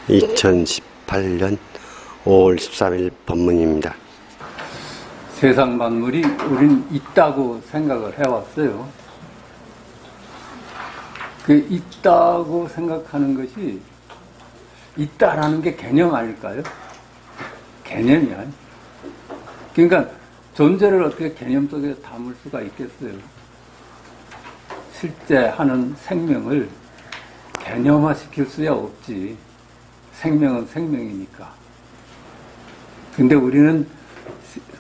2018년 5월 13일 법문입니다. 세상 만물이 우린 있다고 생각을 해왔어요. 그 있다고 생각하는 것이 있다라는 게 개념 아닐까요? 개념이야. 그러니까 존재를 어떻게 개념 속에 담을 수가 있겠어요? 실제 하는 생명을 개념화시킬 수야 없지. 생명은 생명이니까. 근데 우리는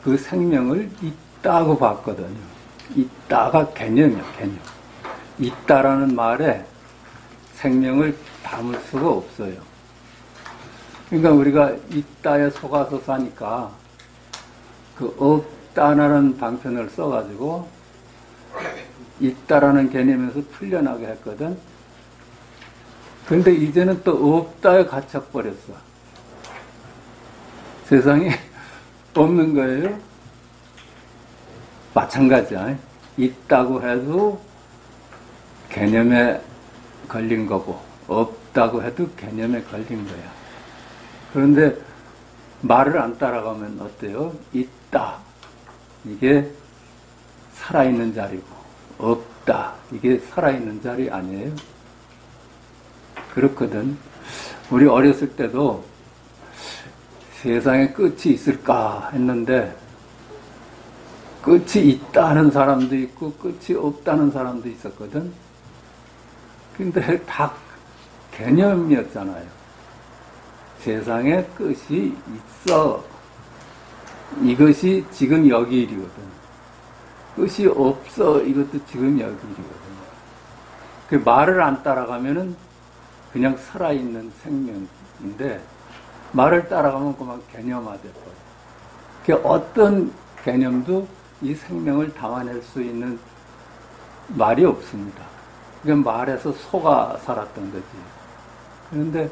그 생명을 있다고 봤거든요. 있다가 개념이야, 개념. 있다라는 말에 생명을 담을 수가 없어요. 그러니까 우리가 있다에 속아서 사니까 그 없다라는 방편을 써가지고 있다라는 개념에서 풀려나게 했거든. 근데 이제는 또 없다에 갇혀버렸어. 세상에 없는 거예요. 마찬가지야. 있다고 해도 개념에 걸린 거고 없다고 해도 개념에 걸린 거야. 그런데 말을 안 따라가면 어때요? 있다. 이게 살아있는 자리고 없다. 이게 살아있는 자리 아니에요? 그렇거든. 우리 어렸을 때도 세상에 끝이 있을까 했는데 끝이 있다는 사람도 있고 끝이 없다는 사람도 있었거든. 근데 다 개념이었잖아요. 세상에 끝이 있어. 이것이 지금 여기 일이거든. 끝이 없어. 이것도 지금 여기 일이거든. 그 말을 안 따라가면은 그냥 살아있는 생명인데 말을 따라가면 그만 개념화돼 버려. 그 어떤 개념도 이 생명을 담아낼 수 있는 말이 없습니다. 그러니까 말에서 속아 살았던 거지. 그런데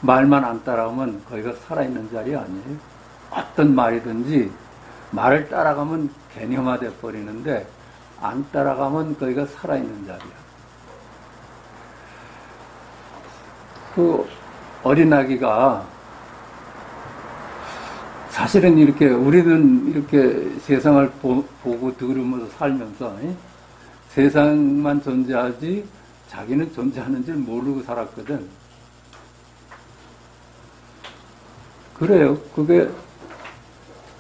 말만 안 따라가면 거기가 살아있는 자리 아니에요? 어떤 말이든지 말을 따라가면 개념화돼 버리는데 안 따라가면 거기가 살아있는 자리야. 그 어린아기가 사실은 이렇게 우리는 이렇게 세상을 보고 들으면서 살면서 세상만 존재하지 자기는 존재하는 줄 모르고 살았거든. 그래요.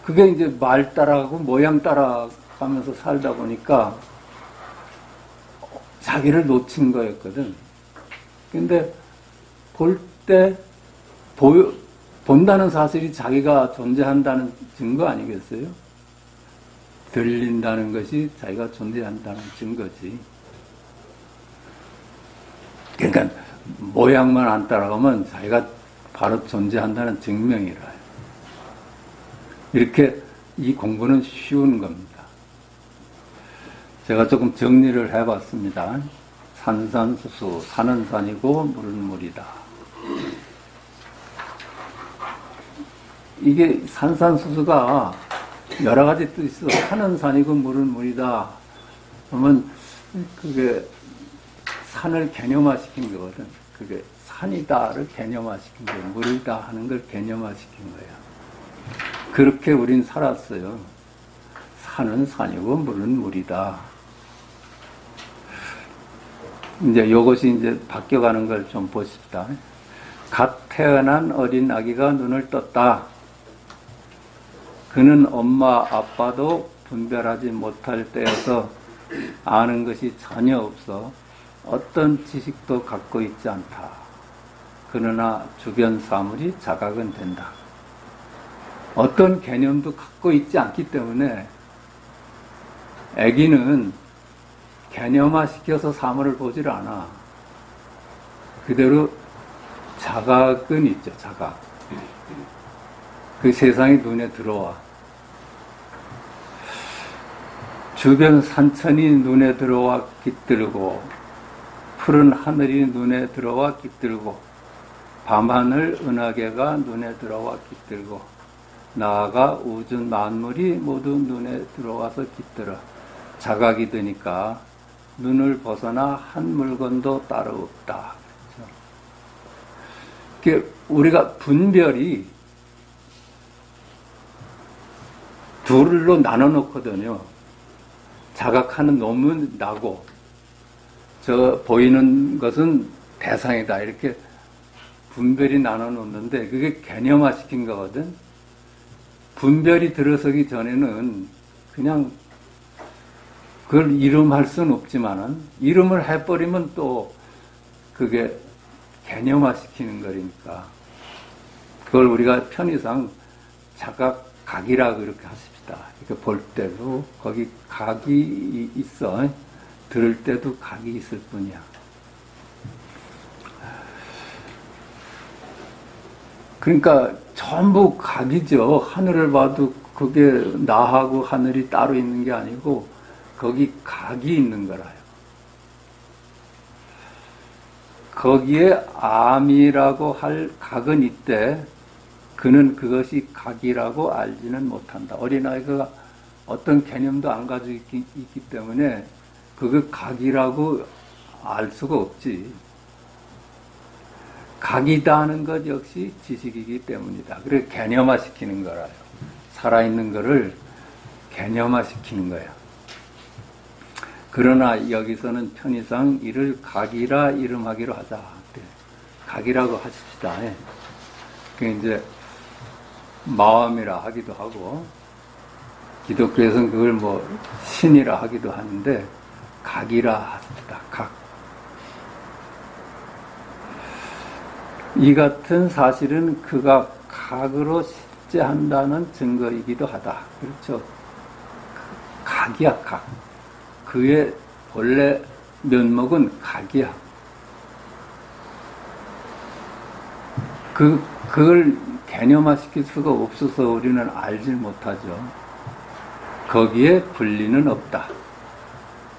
그게 이제 말 따라가고 모양 따라가면서 살다 보니까 자기를 놓친 거였거든. 근데 볼 때 본다는 사실이 자기가 존재한다는 증거 아니겠어요? 들린다는 것이 자기가 존재한다는 증거지. 그러니까 모양만 안 따라가면 자기가 바로 존재한다는 증명이라. 이렇게 이 공부는 쉬운 겁니다. 제가 조금 정리를 해봤습니다. 산산수수, 산은 산이고 물은 물이다. 이게 산산수수가 여러 가지 뜻이 있어. 산은 산이고 물은 물이다. 그러면 그게 산을 개념화시킨 거거든. 그게 산이다를 개념화시킨 거예요. 물이다 하는 걸 개념화시킨 거예요. 그렇게 우린 살았어요. 산은 산이고 물은 물이다. 이제 이것이 이제 바뀌어가는 걸 좀 보십시다. 갓 태어난 어린 아기가 눈을 떴다. 그는 엄마 아빠도 분별하지 못할 때여서 아는 것이 전혀 없어 어떤 지식도 갖고 있지 않다. 그러나 주변 사물이 자각은 된다. 어떤 개념도 갖고 있지 않기 때문에 아기는 개념화시켜서 사물을 보질 않아. 그대로 자각은 있죠, 자각. 그 세상이 눈에 들어와. 주변 산천이 눈에 들어와 깃들고, 푸른 하늘이 눈에 들어와 깃들고, 밤하늘 은하계가 눈에 들어와 깃들고, 나아가 우주 만물이 모두 눈에 들어와서 깃들어. 자각이 되니까 눈을 벗어나 한 물건도 따로 없다. 우리가 분별이 둘로 나눠 놓거든요. 자각하는 놈은 나고, 저 보이는 것은 대상이다. 이렇게 분별이 나눠 놓는데, 그게 개념화 시킨 거거든. 분별이 들어서기 전에는 그냥 그걸 이름할 수는 없지만은, 이름을 해버리면 또 그게 개념화 시키는 거니까. 그걸 우리가 편의상 자각, 각이라 그렇게 하십시다. 이렇게 볼 때도 거기 각이 있어. 들을 때도 각이 있을 뿐이야. 그러니까 전부 각이죠. 하늘을 봐도 그게 나하고 하늘이 따로 있는 게 아니고 거기 각이 있는 거라요. 거기에 암이라고 할 각은 있대. 그는 그것이 각이라고 알지는 못한다. 어린아이가 어떤 개념도 안 가지고 있기 때문에 그거 각이라고 알 수가 없지. 각이다 하는 것 역시 지식이기 때문이다. 그래 개념화 시키는 거라요. 살아있는 거를 개념화 시키는 거야. 그러나 여기서는 편의상 이를 각이라 이름하기로 하자. 각이라고 하십시다. 그 이제 마음이라 하기도 하고, 기독교에서는 그걸 뭐 신이라 하기도 하는데, 각이라 하십시다. 각. 이 같은 사실은 그가 각으로 실제한다는 증거이기도 하다. 그렇죠. 각이야, 각. 그의 본래 면목은 각이야. 그걸 개념화시킬 수가 없어서 우리는 알질 못하죠. 거기에 분리는 없다.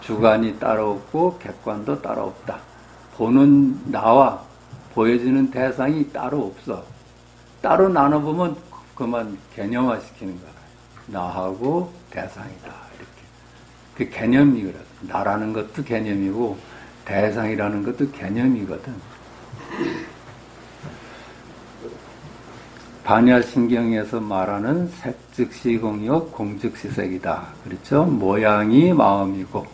주관이 따로 없고 객관도 따로 없다. 보는 나와 보여지는 대상이 따로 없어. 따로 나눠보면 그만 개념화시키는 거야. 나하고 대상이다. 이렇게. 그 개념이거든. 나라는 것도 개념이고 대상이라는 것도 개념이거든. 반야신경에서 말하는 색 즉시 공이요 공 즉시 색이다. 그렇죠? 모양이 마음이고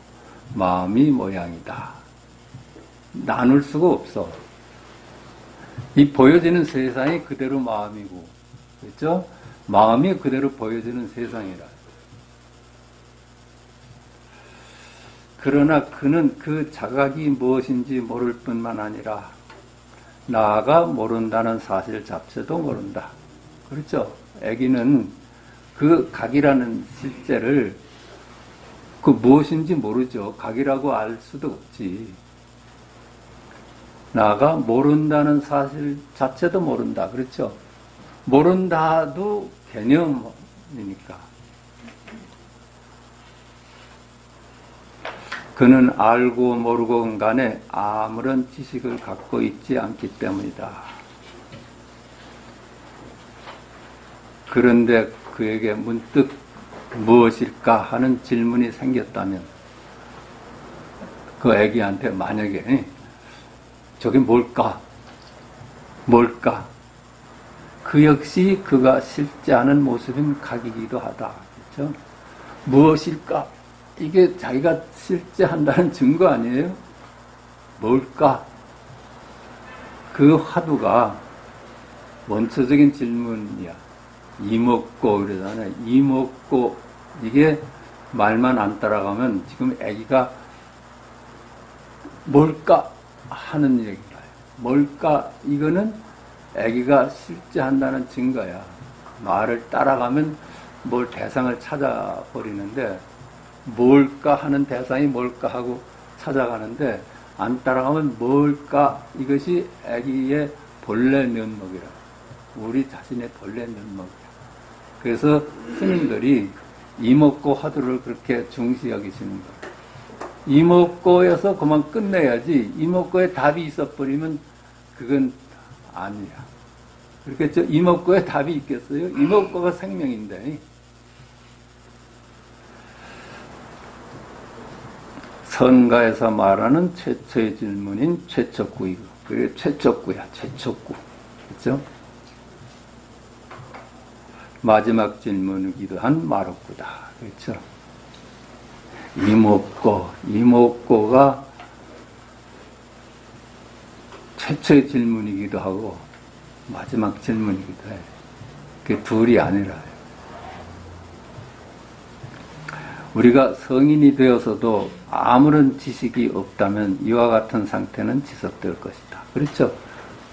마음이 모양이다. 나눌 수가 없어. 이 보여지는 세상이 그대로 마음이고, 그렇죠? 마음이 그대로 보여지는 세상이라. 그러나 그는 그 자각이 무엇인지 모를 뿐만 아니라 나아가 모른다는 사실 자체도 모른다. 그렇죠? 아기는 그 각이라는 실제를 그 무엇인지 모르죠. 각이라고 알 수도 없지. 나아가 모른다는 사실 자체도 모른다. 그렇죠? 모른다도 개념이니까. 그는 알고 모르고 간에 아무런 지식을 갖고 있지 않기 때문이다. 그런데 그에게 문득 무엇일까 하는 질문이 생겼다면 그 애기한테 만약에 저게 뭘까? 뭘까? 그 역시 그가 실제하는 모습인 각이기도 하다. 그렇죠? 무엇일까? 이게 자기가 실제한다는 증거 아니에요? 뭘까? 그 화두가 원초적인 질문이야. 이먹고 그러잖아요. 이먹고 이게 말만 안 따라가면 지금 아기가 뭘까 하는 얘기라요. 뭘까? 이거는 아기가 실제한다는 증거야. 말을 따라가면 뭘 대상을 찾아버리는데 뭘까 하는 대상이 뭘까 하고 찾아가는데 안 따라가면 뭘까? 이것이 아기의 본래 면목이라. 우리 자신의 본래 면목이야. 그래서 스님들이 이먹고 화두를 그렇게 중시 여기시는 거예요. 이먹고에서 그만 끝내야지 이먹고에 답이 있어버리면 그건 아니야. 그렇겠죠? 이먹고에 답이 있겠어요? 이먹고가 생명인데. 선가에서 말하는 최초의 질문인 최초구이고, 그게 최초구야, 최초구. 그렇죠? 마지막 질문이기도 한 말없구다. 그렇죠? 이목고가 최초의 질문이기도 하고 마지막 질문이기도 해. 그게 둘이 아니라요. 우리가 성인이 되어서도 아무런 지식이 없다면 이와 같은 상태는 지속될 것이다. 그렇죠?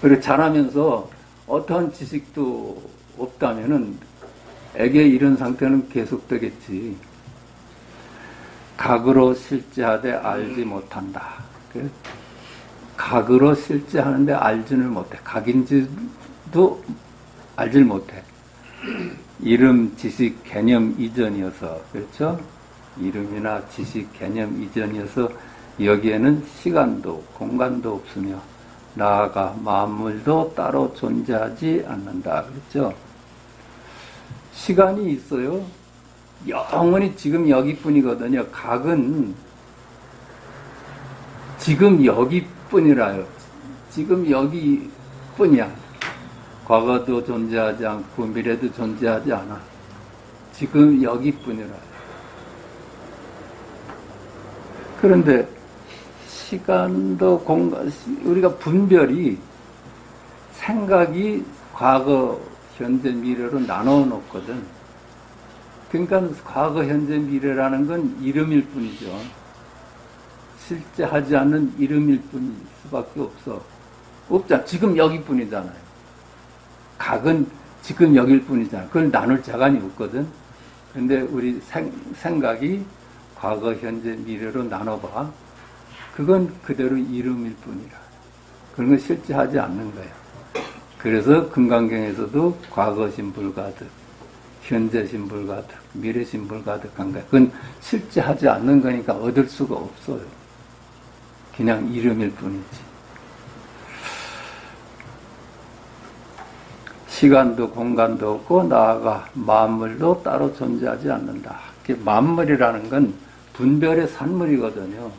그리고 자라면서 어떠한 지식도 없다면은 애게 이런 상태는 계속되겠지. 각으로 실제하되 알지 못한다. 각으로 실제하는데 알지는 못해. 각인지도 알질 못해. 이름, 지식, 개념 이전이어서, 그렇죠? 이름이나 지식, 개념 이전이어서 여기에는 시간도 공간도 없으며 나아가 만물도 따로 존재하지 않는다. 그렇죠? 시간이 있어요. 영원히 지금 여기뿐이거든요. 각은 지금 여기뿐이라요. 지금 여기뿐이야. 과거도 존재하지 않고 미래도 존재하지 않아. 지금 여기뿐이라요. 그런데 시간도 공간, 우리가 분별이 생각이 과거, 현재, 미래로 나눠 놓거든. 그러니까 과거, 현재, 미래라는 건 이름일 뿐이죠. 실제 하지 않는 이름일 뿐일 수밖에 없어. 없잖아. 지금 여기뿐이잖아요. 각은 지금 여길 뿐이잖아. 그걸 나눌 자간이 없거든. 근데 우리 생각이 과거, 현재, 미래로 나눠봐. 그건 그대로 이름일 뿐이라. 그런 건 실제 하지 않는 거예요. 그래서 금강경에서도 과거신 불가득, 현재신 불가득, 미래신 불가득한 거예요. 그건 실제 하지 않는 거니까 얻을 수가 없어요. 그냥 이름일 뿐이지. 시간도 공간도 없고 나아가 만물도 따로 존재하지 않는다. 만물이라는 건 분별의 산물이거든요.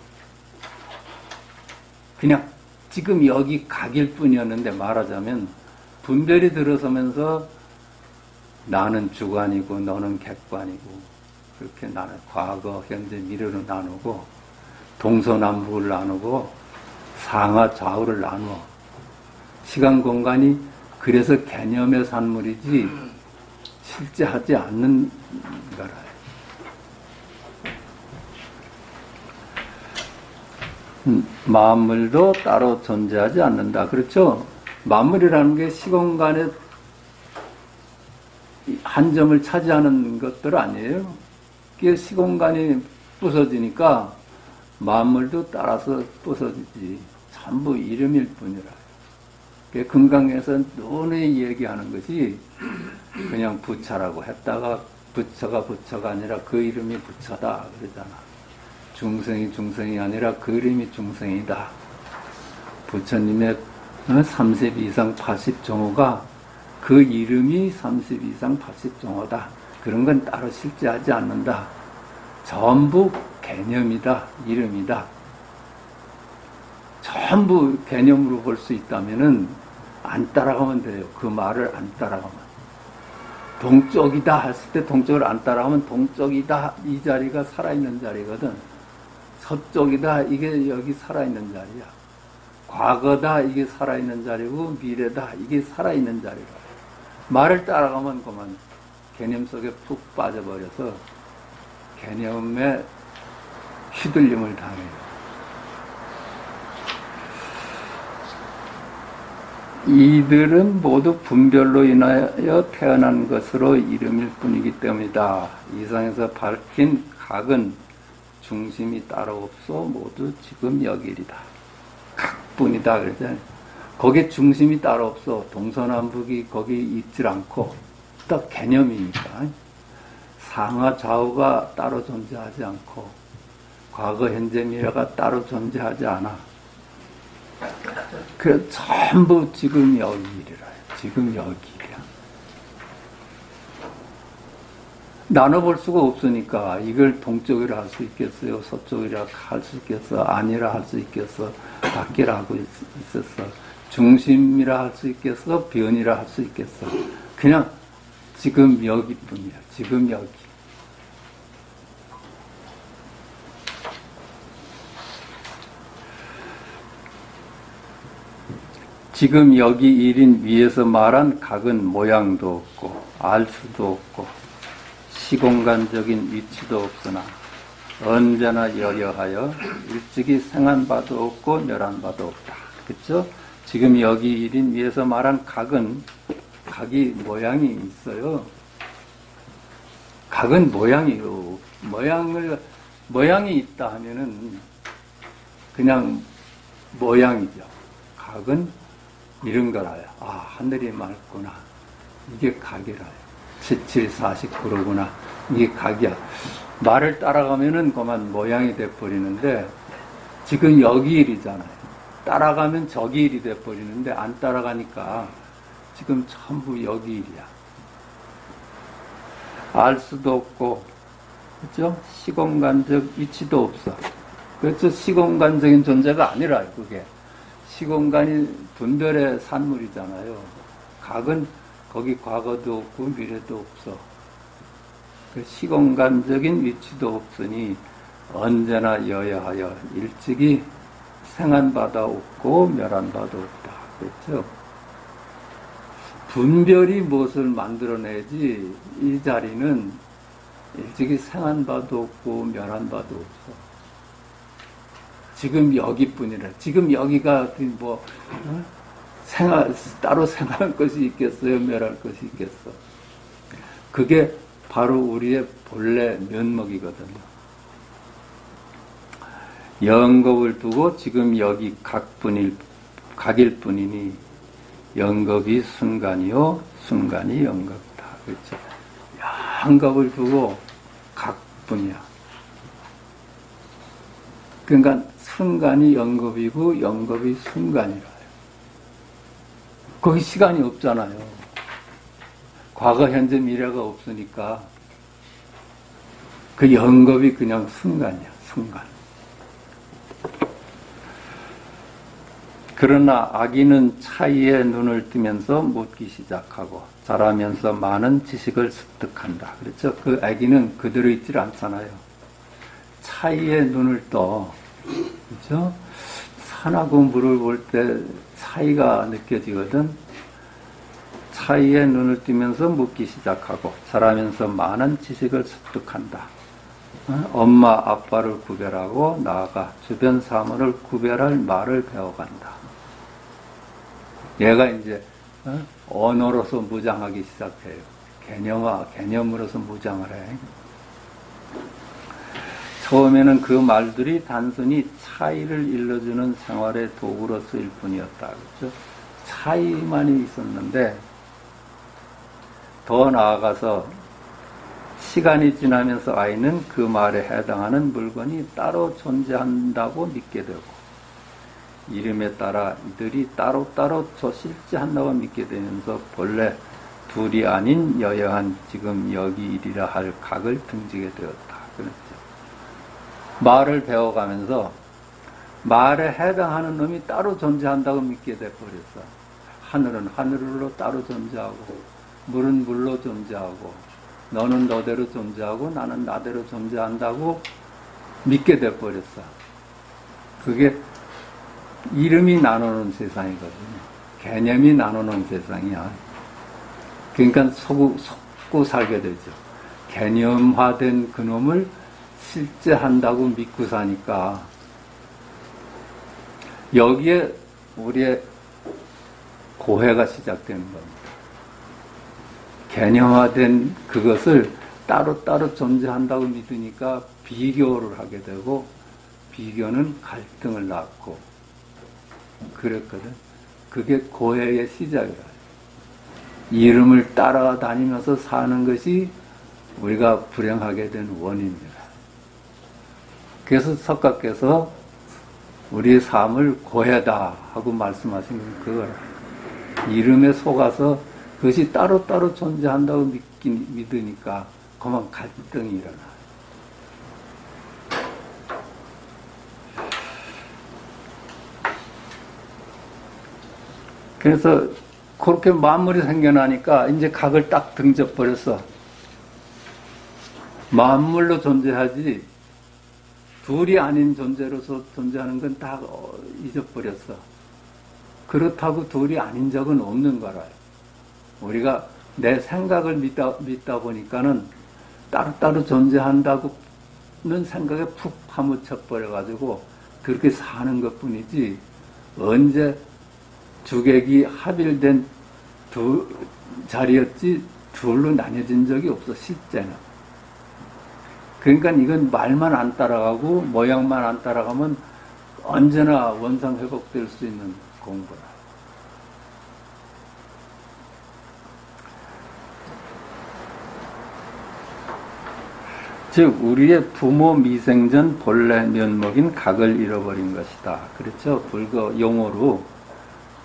그냥 지금 여기 각일 뿐이었는데 말하자면 분별이 들어서면서 나는 주관이고 너는 객관이고 그렇게 나는 과거, 현재, 미래로 나누고 동서남북을 나누고 상하, 좌우를 나누어. 시간, 공간이 그래서 개념의 산물이지 실제 하지 않는 거라. 만물도 따로 존재하지 않는다. 그렇죠? 만물이라는 게 시공간의 한 점을 차지하는 것들 아니에요? 그게 시공간이 부서지니까 만물도 따라서 부서지지. 전부 이름일 뿐이라. 금강에서 논의 얘기하는 것이 그냥 부처라고 했다가 부처가 아니라 그 이름이 부처다 그러잖아. 중성이 아니라 그 이름이 중성이다. 부처님의 32상 80종호가 그 이름이 32상 80종호다. 그런 건 따로 실제하지 않는다. 전부 개념이다. 이름이다. 전부 개념으로 볼 수 있다면은 안 따라가면 돼요. 그 말을 안 따라가면. 동쪽이다 했을 때 동쪽을 안 따라가면 동쪽이다. 이 자리가 살아있는 자리거든. 서쪽이다. 이게 여기 살아있는 자리야. 과거다. 이게 살아있는 자리고 미래다. 이게 살아있는 자리라. 말을 따라가면 그만 개념 속에 푹 빠져버려서 개념에 휘둘림을 당해요. 이들은 모두 분별로 인하여 태어난 것으로 이름일 뿐이기 때문이다. 이상에서 밝힌 각은 중심이 따로 없어 모두 지금 여기이다. 각뿐이다 그러잖아요. 거기에 중심이 따로 없어. 동서남북이 거기 있질 않고 딱 개념이니까 상하 좌우가 따로 존재하지 않고 과거 현재 미래가 따로 존재하지 않아. 그 전부 지금 여기이라. 지금 여기이라. 나눠볼 수가 없으니까 이걸 동쪽이라 할 수 있겠어요? 서쪽이라 할 수 있겠어? 아니라 할 수 있겠어? 밖이라 하고 있었어. 중심이라 할 수 있겠어? 변이라 할 수 있겠어? 그냥 지금 여기뿐이야. 지금 여기. 지금 여기 일인 위에서 말한 각은 모양도 없고 알 수도 없고 시공간적인 위치도 없으나 언제나 여여하여 일찍이 생한 바도 없고 멸한 바도 없다. 그렇죠? 지금 여기 일인 위에서 말한 각은 각이 모양이 있어요. 각은 모양이요. 모양이 있다 하면은 그냥 모양이죠. 각은 이런 거라요. 아, 하늘이 맑구나. 이게 각이라요. 7749로구나. 이게 각이야. 말을 따라가면은 그만 모양이 돼버리는데, 지금 여기 일이잖아요. 따라가면 저기 일이 돼버리는데, 안 따라가니까 지금 전부 여기 일이야. 알 수도 없고, 그렇죠? 시공간적 위치도 없어. 그렇죠? 시공간적인 존재가 아니라요, 그게. 시공간이 분별의 산물이잖아요. 각은 거기 과거도 없고 미래도 없어. 그 시공간적인 위치도 없으니 언제나 여여하여 일찍이 생한 바도 없고 멸한 바도 없다. 그렇죠? 분별이 무엇을 만들어내지 이 자리는 일찍이 생한 바도 없고 멸한 바도 없어. 지금 여기뿐이라. 지금 여기가 따로 생각할 것이 있겠어요? 멸할 것이 있겠어? 그게 바로 우리의 본래 면목이거든요. 영겁을 두고 지금 여기 각일 뿐이니 영겁이 순간이요 순간이 영겁이다. 그렇죠? 영겁을 두고 각뿐이야. 그러니까 순간이 영겁이고 영겁이 순간이라요. 거기 시간이 없잖아요. 과거, 현재, 미래가 없으니까 그 영겁이 그냥 순간이야. 순간. 그러나 아기는 차이에 눈을 뜨면서 묻기 시작하고 자라면서 많은 지식을 습득한다. 그렇죠? 그 아기는 그대로 있질 않잖아요. 차이에 눈을 떠. 그렇죠? 산하고 물을 볼 때 차이가 느껴지거든. 차이에 눈을 뜨면서 묻기 시작하고 자라면서 많은 지식을 습득한다. 엄마, 아빠를 구별하고 나아가 주변 사물을 구별할 말을 배워간다. 얘가 이제 언어로서 무장하기 시작해요. 개념으로서 무장을 해. 처음에는 그 말들이 단순히 차이를 일러주는 생활의 도구로 쓰일 뿐이었다. 그렇죠? 차이만이 있었는데 더 나아가서 시간이 지나면서 아이는 그 말에 해당하는 물건이 따로 존재한다고 믿게 되고 이름에 따라 이들이 따로따로 실제한다고 믿게 되면서 본래 둘이 아닌 여여한 지금 여기 일이라 할 각을 등지게 되었다. 그렇죠? 말을 배워가면서 말에 해당하는 놈이 따로 존재한다고 믿게 돼버렸어. 하늘은 하늘로 따로 존재하고 물은 물로 존재하고 너는 너대로 존재하고 나는 나대로 존재한다고 믿게 돼버렸어. 그게 이름이 나누는 세상이거든요. 개념이 나누는 세상이야. 그러니까 속고 살게 되죠. 개념화된 그놈을 실제 한다고 믿고 사니까 여기에 우리의 고해가 시작되는 겁니다. 개념화된 그것을 따로따로 존재한다고 믿으니까 비교를 하게 되고 비교는 갈등을 낳고 그랬거든. 그게 고해의 시작이라. 이름을 따라다니면서 사는 것이 우리가 불행하게 된 원인입니다. 그래서 석가께서 우리의 삶을 고해다 하고 말씀하신 건 그거라. 이름에 속아서 그것이 따로따로 존재한다고 믿으니까 그만 갈등이 일어나. 그래서 그렇게 만물이 생겨나니까 이제 각을 딱 등져버렸어. 만물로 존재하지 둘이 아닌 존재로서 존재하는 건 다 잊어버렸어. 그렇다고 둘이 아닌 적은 없는 거라요. 우리가 내 생각을 믿다 보니까는 따로따로 존재한다고는 생각에 푹 파묻혀 버려가지고 그렇게 사는 것 뿐이지, 언제 주객이 합일된 두 자리였지 둘로 나뉘어진 적이 없어, 실제는. 그러니까 이건 말만 안 따라가고 모양만 안 따라가면 언제나 원상 회복될 수 있는 공부라. 즉 우리의 부모 미생전 본래 면목인 각을 잃어버린 것이다. 그렇죠? 불교 용어로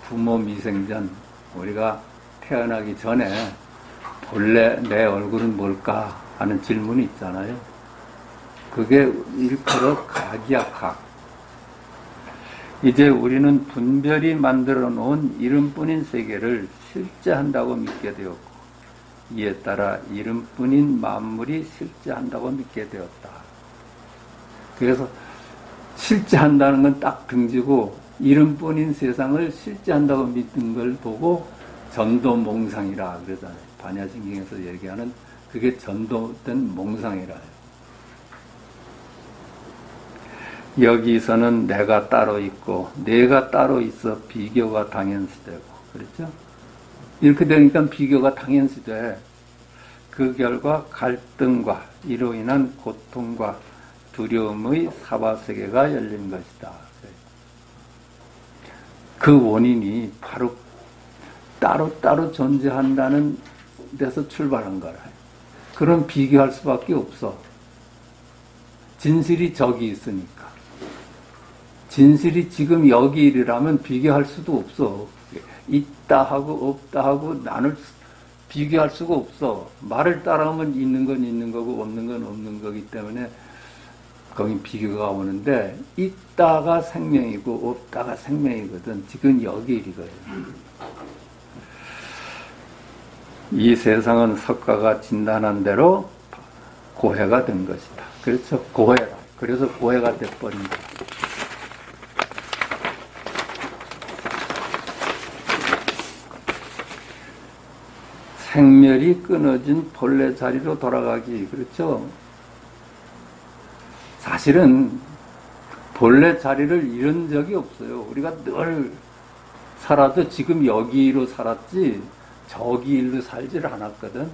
부모 미생전, 우리가 태어나기 전에 본래 내 얼굴은 뭘까 하는 질문이 있잖아요. 그게 일컬어 각이야, 각. 이제 우리는 분별이 만들어 놓은 이름뿐인 세계를 실제한다고 믿게 되었고, 이에 따라 이름뿐인 만물이 실제한다고 믿게 되었다. 그래서 실제한다는 건 딱 등지고 이름뿐인 세상을 실제한다고 믿는 걸 보고 전도몽상이라 그러잖아요. 반야신경에서 얘기하는 그게 전도된 몽상이라요. 여기서는 내가 따로 있고 내가 따로 있어 비교가 당연시되고, 그렇죠? 이렇게 되니까 비교가 당연시돼. 그 결과 갈등과 이로 인한 고통과 두려움의 사바세계가 열린 것이다. 그 원인이 바로 따로따로 존재한다는 데서 출발한 거라. 그럼 비교할 수밖에 없어. 진실이 저기 있으니까. 진실이 지금 여기 일이라면 비교할 수도 없어. 있다 하고 없다 하고 비교할 수가 없어. 말을 따라하면 있는 건 있는 거고 없는 건 없는 거기 때문에 거기 비교가 오는데, 있다가 생명이고 없다가 생명이거든. 지금 여기 일이거든. 이 세상은 석가가 진단한 대로 고해가 된 것이다. 그렇죠? 고해라. 그래서 고해가 돼버린 거야. 생멸이 끊어진 본래 자리로 돌아가기. 그렇죠? 사실은 본래 자리를 잃은 적이 없어요. 우리가 늘 살아도 지금 여기로 살았지 저기 일로 살지를 않았거든.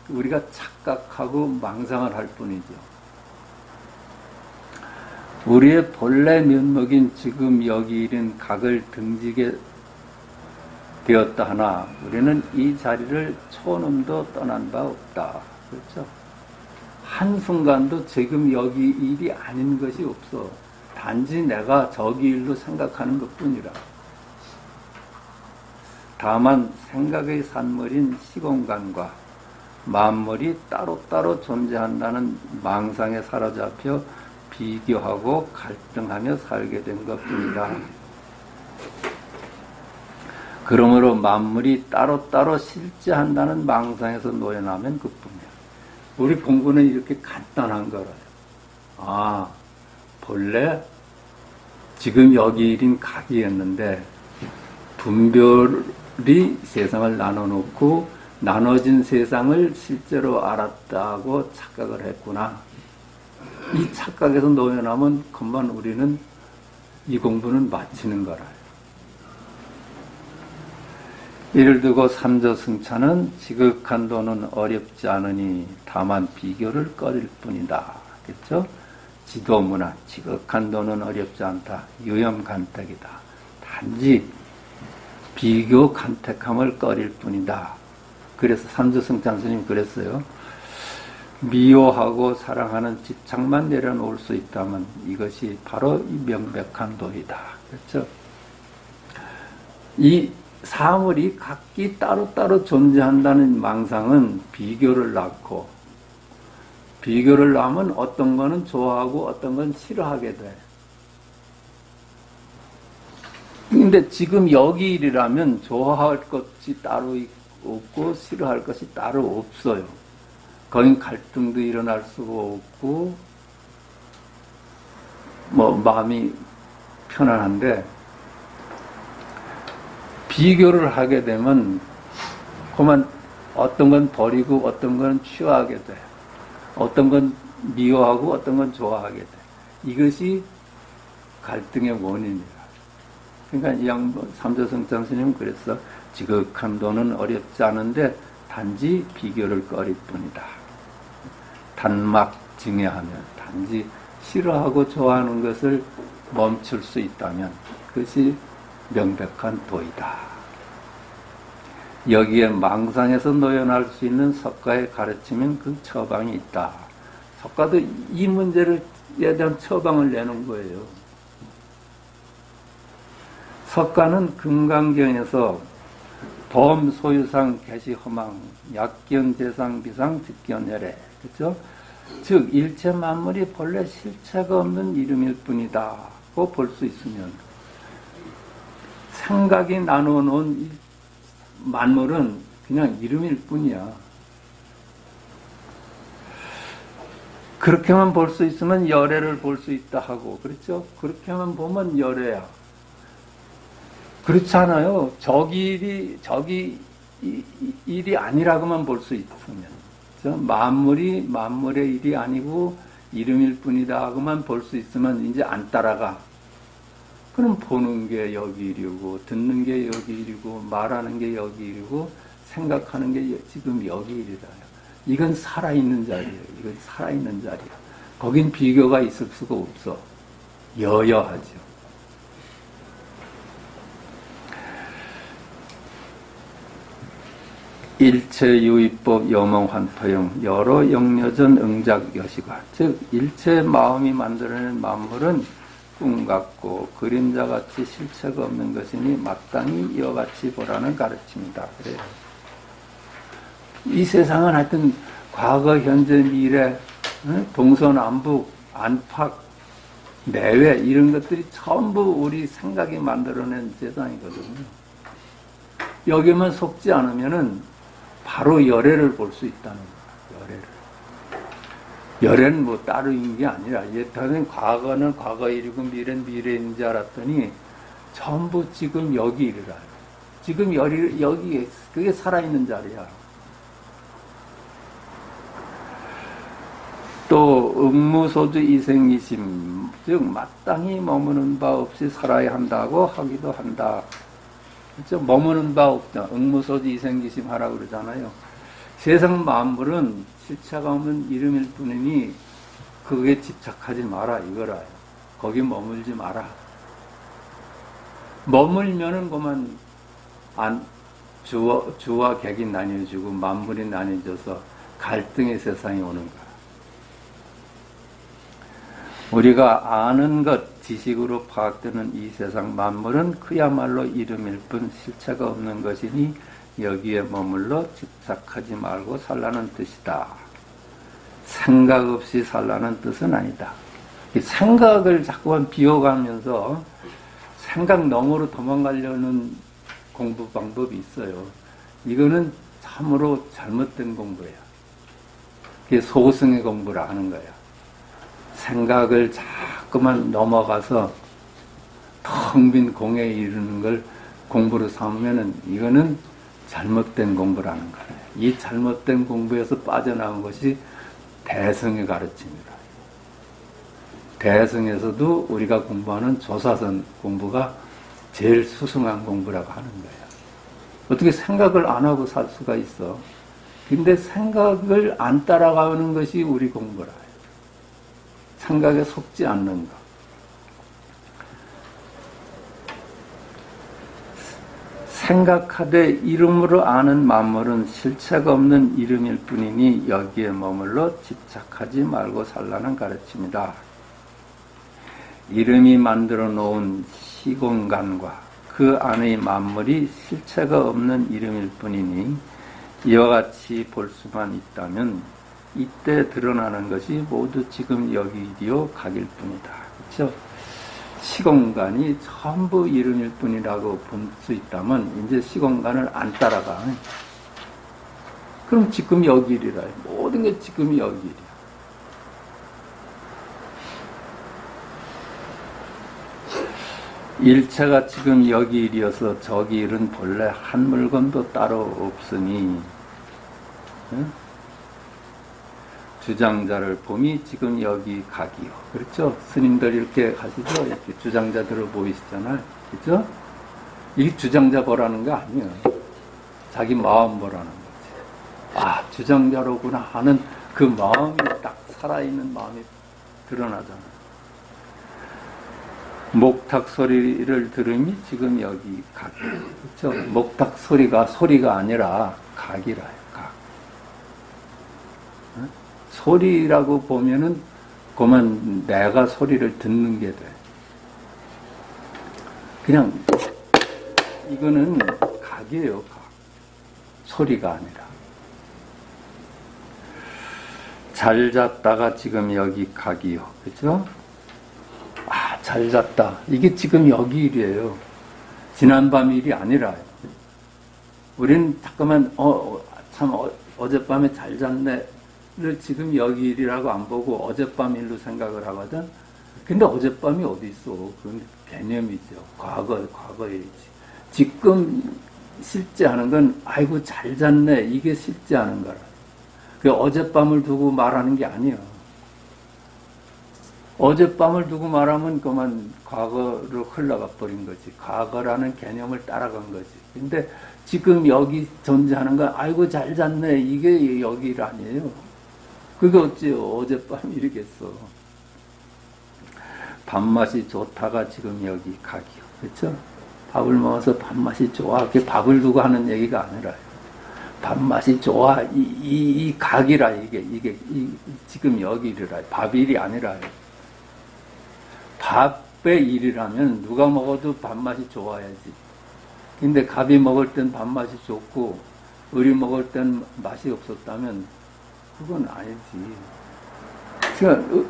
우리가 착각하고 망상을 할 뿐이죠. 우리의 본래 면목인 지금 여기 일인 각을 등지게 되었다 하나 우리는 이 자리를 초놈도 떠난 바 없다. 그렇죠? 한순간도 지금 여기 일이 아닌 것이 없어. 단지 내가 저기 일로 생각하는 것뿐이라. 다만 생각의 산물인 시공간과 만물이 따로따로 존재한다는 망상에 사로잡혀 비교하고 갈등하며 살게 된 것뿐이다. 그러므로 만물이 따로따로 실제한다는 망상에서 노연하면 그뿐이야. 우리 공부는 이렇게 간단한 거라요. 아, 본래 지금 여기 일인 각이었는데 분별이 세상을 나눠놓고 나눠진 세상을 실제로 알았다고 착각을 했구나. 이 착각에서 노연하면 그만 우리는 이 공부는 마치는 거라요. 이를 두고 삼조승차는 지극한 도는 어렵지 않으니 다만 비교를 꺼릴 뿐이다. 그렇죠? 지도문화, 지극한 도는 어렵지 않다. 유염간택이다. 단지 비교 간택함을 꺼릴 뿐이다. 그래서 삼조승찬 스님이 그랬어요. 미워하고 사랑하는 집착만 내려놓을 수 있다면 이것이 바로 이 명백한 도이다. 그렇죠? 이 사물이 각기 따로따로 존재한다는 망상은 비교를 낳고, 비교를 낳으면 어떤 거는 좋아하고 어떤 건 싫어하게 돼. 근데 지금 여기 일이라면 좋아할 것이 따로 없고 싫어할 것이 따로 없어요. 거긴 갈등도 일어날 수가 없고 뭐 마음이 편안한데 비교를 하게 되면 그만 어떤 건 버리고 어떤 건 취하게 돼. 어떤 건 미워하고 어떤 건 좋아하게 돼. 이것이 갈등의 원인이라. 그러니까 이 양반 삼조성장 스님은 그랬어. 지극한 도는 어렵지 않은데 단지 비교를 꺼릴 뿐이다. 단막 증여하면 단지 싫어하고 좋아하는 것을 멈출 수 있다면 그것이 명백한 도이다. 여기에 망상에서 노연할 수 있는 석가의 가르침인 그 처방이 있다. 석가도 이 문제에 대한 처방을 내는 거예요. 석가는 금강경에서 범 소유상 개시 허망 약견 재상 비상 직견혈해 그렇죠? 즉 일체 만물이 본래 실체가 없는 이름일 뿐이다고 볼 수 있으면 생각이 나누어 놓은 만물은 그냥 이름일 뿐이야. 그렇게만 볼 수 있으면 열애를 볼 수 있다 하고 그렇죠? 그렇게만 보면 열애야. 그렇지 않아요. 저기 일이 아니라고만 볼 수 있으면 그렇죠? 만물이 만물의 일이 아니고 이름일 뿐이다 하고만 볼 수 있으면 이제 안 따라가. 그럼 보는 게 여기 일이고 듣는 게 여기 일이고 말하는 게 여기 일이고 생각하는 게 지금 여기 일이다. 이건 살아있는 자리예요. 이건 살아있는 자리야. 거긴 비교가 있을 수가 없어. 여여하죠. 일체유의법 여몽환토영 여러 영려전 응작여시관 즉 일체 마음이 만들어낸 만물은 꿈 같고 그림자같이 실체가 없는 것이니 마땅히 이와 같이 보라는 가르침이다. 그래요. 이 세상은 하여튼 과거, 현재, 미래, 동서남북, 안팎, 내외 이런 것들이 전부 우리 생각이 만들어낸 세상이거든요. 여기만 속지 않으면은 바로 열애를 볼 수 있다는 거야. 열애를. 열애는 뭐 따로 있는 게 아니라 예전엔 과거는 과거 일이고 미래는 미래인 줄 알았더니 전부 지금 여기 일이라. 지금 여기 그게 살아있는 자리야. 또 응무소주 이생이심 즉 마땅히 머무는 바 없이 살아야 한다고 하기도 한다. 그렇죠? 머무는 바 없다. 응무소주 이생기심 하라고 그러잖아요. 세상 만물은 실체가 없는 이름일 뿐이니 그게 집착하지 마라 이거라. 거기 머물지 마라. 머물면은 그만 주와 객이 나뉘어지고 만물이 나뉘어져서 갈등의 세상이 오는 거야. 우리가 아는 것, 지식으로 파악되는 이 세상 만물은 그야말로 이름일 뿐 실체가 없는 것이니 여기에 머물러 집착하지 말고 살라는 뜻이다. 생각 없이 살라는 뜻은 아니다. 생각을 자꾸만 비워가면서 생각 너머로 도망가려는 공부 방법이 있어요. 이거는 참으로 잘못된 공부예요. 그게 소승의 공부라 하는 거예요. 생각을 자꾸만 넘어가서 텅 빈 공에 이르는 걸 공부로 삼으면은 이거는 잘못된 공부라는 거예요. 이 잘못된 공부에서 빠져나온 것이 대승의 가르침이다. 대승에서도 우리가 공부하는 조사선 공부가 제일 수승한 공부라고 하는 거예요. 어떻게 생각을 안 하고 살 수가 있어? 근데 생각을 안 따라가는 것이 우리 공부라. 생각에 속지 않는 것. 생각하되 이름으로 아는 만물은 실체가 없는 이름일 뿐이니 여기에 머물러 집착하지 말고 살라는 가르침이다. 이름이 만들어 놓은 시공간과 그 안의 만물이 실체가 없는 이름일 뿐이니 이와 같이 볼 수만 있다면 이때 드러나는 것이 모두 지금 여기이디요 각일 뿐이다. 그렇죠? 시공간이 전부 이름일 뿐이라고 볼 수 있다면 이제 시공간을 안 따라가. 그럼 지금 여기 일이라. 모든 게 지금 여기 일이야. 일체가 지금 여기 일이어서 저기 일은 본래 한 물건도 따로 없으니 응? 주장자를 봄이 지금 여기 각이요. 그렇죠? 스님들 이렇게 하시죠? 이렇게 주장자들을 보이시잖아요. 그렇죠? 이게 주장자 보라는 거 아니에요. 자기 마음 보라는 거지. 아, 주장자로구나 하는 그 마음이 딱 살아있는 마음이 드러나잖아요. 목탁 소리를 들으니 지금 여기 각이에요. 그렇죠? 목탁 소리가 아니라 각이라요. 각. 소리라고 보면은 그만 내가 소리를 듣는 게 돼. 그냥 이거는 각이에요. 각. 소리가 아니라. 잘 잤다가 지금 여기 각이요. 그렇죠? 아, 잘 잤다. 이게 지금 여기 일이에요. 지난밤 일이 아니라요. 우리는 잠깐만 어젯밤에 잘 잤네. 를 지금 여기 일이라고 안 보고 어젯밤 일로 생각을 하거든. 근데 어젯밤이 어디 있어? 그건 개념이죠. 과거의 일이지. 지금 실제하는 건 아이고 잘 잤네. 이게 실제하는 거라. 그 어젯밤을 두고 말하는 게 아니야. 어젯밤을 두고 말하면 그만 과거로 흘러가 버린 거지. 과거라는 개념을 따라간 거지. 근데 지금 여기 존재하는 건 아이고 잘 잤네. 이게 여기 일 아니에요. 그게 어찌요? 어젯밤 일이겠어. 밥맛이 좋다가 지금 여기 각이요. 그렇죠? 밥을 먹어서 밥맛이 좋아. 그게 밥을 두고 하는 얘기가 아니라요. 밥맛이 좋아. 이 각이라 이게 지금 여기 일이라. 밥 일이 아니라요. 밥의 일이라면 누가 먹어도 밥맛이 좋아야지. 근데 갑이 먹을 땐 밥맛이 좋고 을이 먹을 땐 맛이 없었다면 그건 아니지. 그러니까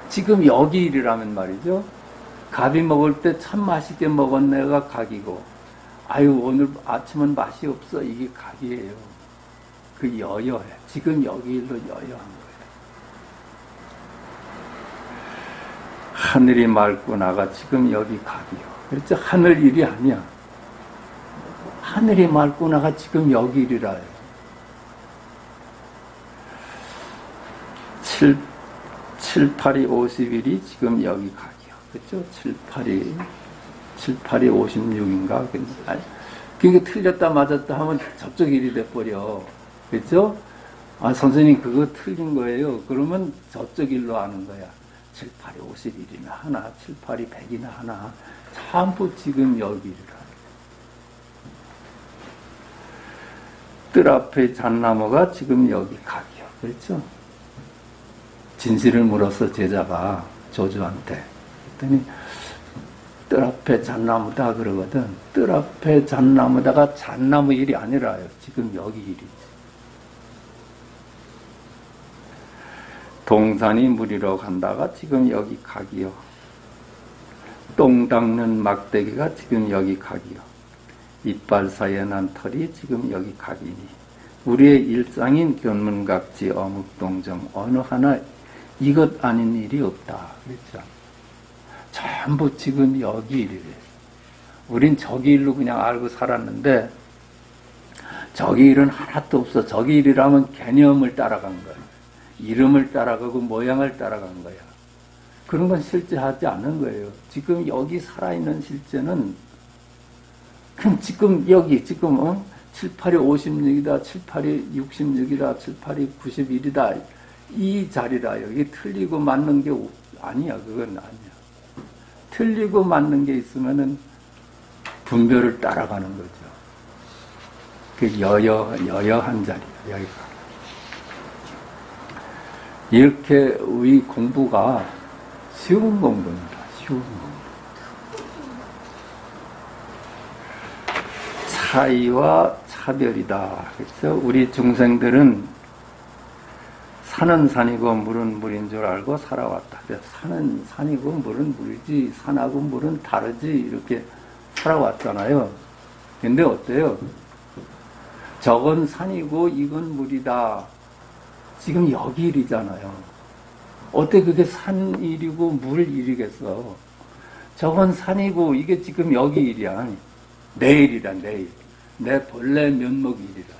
지금 여기 일이라면 말이죠. 갑이 먹을 때 참 맛있게 먹었네가 각이고, 아유 오늘 아침은 맛이 없어. 이게 각이에요. 그 여여해. 지금 여기 일로 여여한 거예요. 하늘이 맑고 나가 지금 여기 각이요. 그렇죠? 하늘 일이 아니야. 하늘이 맑고 나가 지금 여기 일이라요. 7, 8이 50일이 지금 여기 각이요. 그렇죠? 7, 8이 56인가? 그게 틀렸다 맞았다 하면 저쪽 일이 돼버려. 그렇죠? 아, 선생님 그거 틀린 거예요. 그러면 저쪽 일로 아는 거야. 7, 8이 51이나 하나, 7, 8이 100이나 하나. 전부 지금 여기 일이라. 뜰 앞에 잣나무가 지금 여기 각이요. 그렇죠? 진실을 물어서 제자가 조주한테 그랬더니 뜰 앞에 잣나무다 그러거든. 뜰 앞에 잣나무다가 잣나무 일이 아니라요. 지금 여기 일이지. 동산이 물이러 간다가 지금 여기 각이요. 똥 닦는 막대기가 지금 여기 각이요. 이빨 사이에 난 털이 지금 여기 각이니 우리의 일상인 견문각지 어묵동정 어느 하나 이것 아닌 일이 없다. 그렇죠? 전부 지금 여기 일이래. 우린 저기 일로 그냥 알고 살았는데 저기 일은 하나도 없어. 저기 일이라면 개념을 따라간 거야. 이름을 따라가고 모양을 따라간 거야. 그런 건 실제하지 않은 거예요. 지금 여기 살아있는 실제는 그럼 지금 여기 지금 7, 8이 56이다. 7, 8이 66이다. 7, 8이 91이다. 이 자리라. 여기 틀리고 맞는 게 아니야. 그건 아니야. 틀리고 맞는 게 있으면은 분별을 따라가는 거죠. 그 여여한 자리야. 여기가. 이렇게 우리 공부가 쉬운 공부입니다. 쉬운 공부. 차이와 차별이다. 그렇죠? 우리 중생들은 산은 산이고 물은 물인 줄 알고 살아왔다. 그래서 산은 산이고 물은 물이지 산하고 물은 다르지 이렇게 살아왔잖아요. 근데 어때요? 저건 산이고 이건 물이다. 지금 여기 일이잖아요. 어때 그게 산 일이고 물 일이겠어. 저건 산이고 이게 지금 여기 일이야. 내일이라 내일. 내 본래 면목 일이라.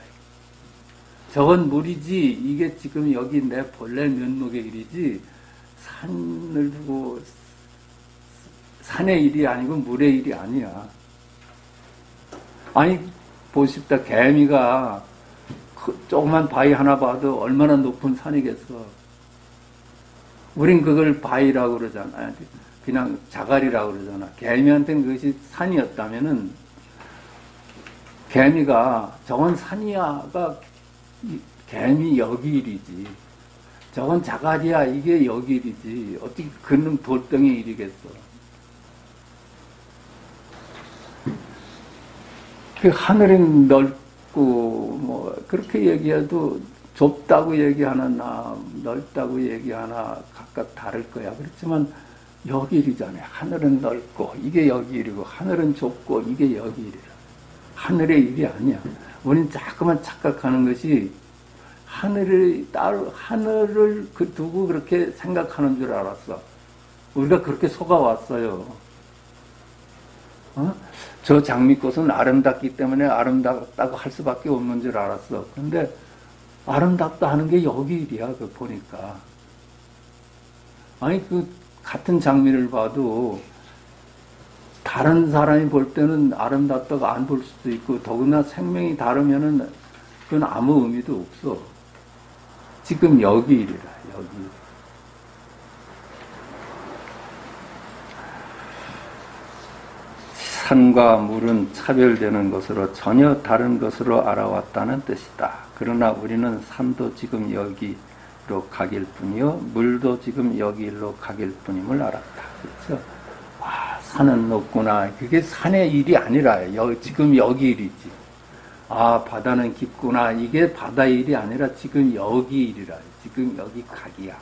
저건 물이지 이게 지금 여기 내 본래 면목의 일이지 산을 두고 산의 일이 아니고 물의 일이 아니야. 아니 보십시다. 개미가 조그만 바위 하나 봐도 얼마나 높은 산이겠어. 우린 그걸 바위라고 그러잖아. 그냥 자갈이라고 그러잖아. 개미한테는 그것이 산이었다면은 개미가 저건 산이야가 개미 여기 일이지. 저건 자갈이야 이게 여기 일이지. 어떻게 그는 돌덩이 일이겠어. 그 하늘이 넓고 뭐 그렇게 얘기해도 좁다고 얘기하나 넓다고 얘기하나 각각 다를 거야. 그렇지만 여기 일이잖아요. 하늘은 넓고 이게 여기 일이고 하늘은 좁고 이게 여기 일이라. 하늘의 일이 아니야. 우리는 자꾸만 착각하는 것이 하늘을 두고 그렇게 생각하는 줄 알았어. 우리가 그렇게 속아왔어요. 저 장미꽃은 아름답기 때문에 아름답다고 할 수밖에 없는 줄 알았어. 근데 아름답다 하는 게 여기 일이야. 그 보니까. 아니 그 같은 장미를 봐도 다른 사람이 볼 때는 아름답다고 안 볼 수도 있고 더구나 생명이 다르면은 그건 아무 의미도 없어. 지금 여기 일이라 여기. 산과 물은 차별되는 것으로 전혀 다른 것으로 알아왔다는 뜻이다. 그러나 우리는 산도 지금 여기로 가길 뿐이요 물도 지금 여기로 가길 뿐임을 알았다. 그렇죠? 와, 산은 높구나. 그게 산의 일이 아니라 지금 여기 일이지. 아, 바다는 깊구나. 이게 바다의 일이 아니라 지금 여기 일이라. 지금 여기 각이야.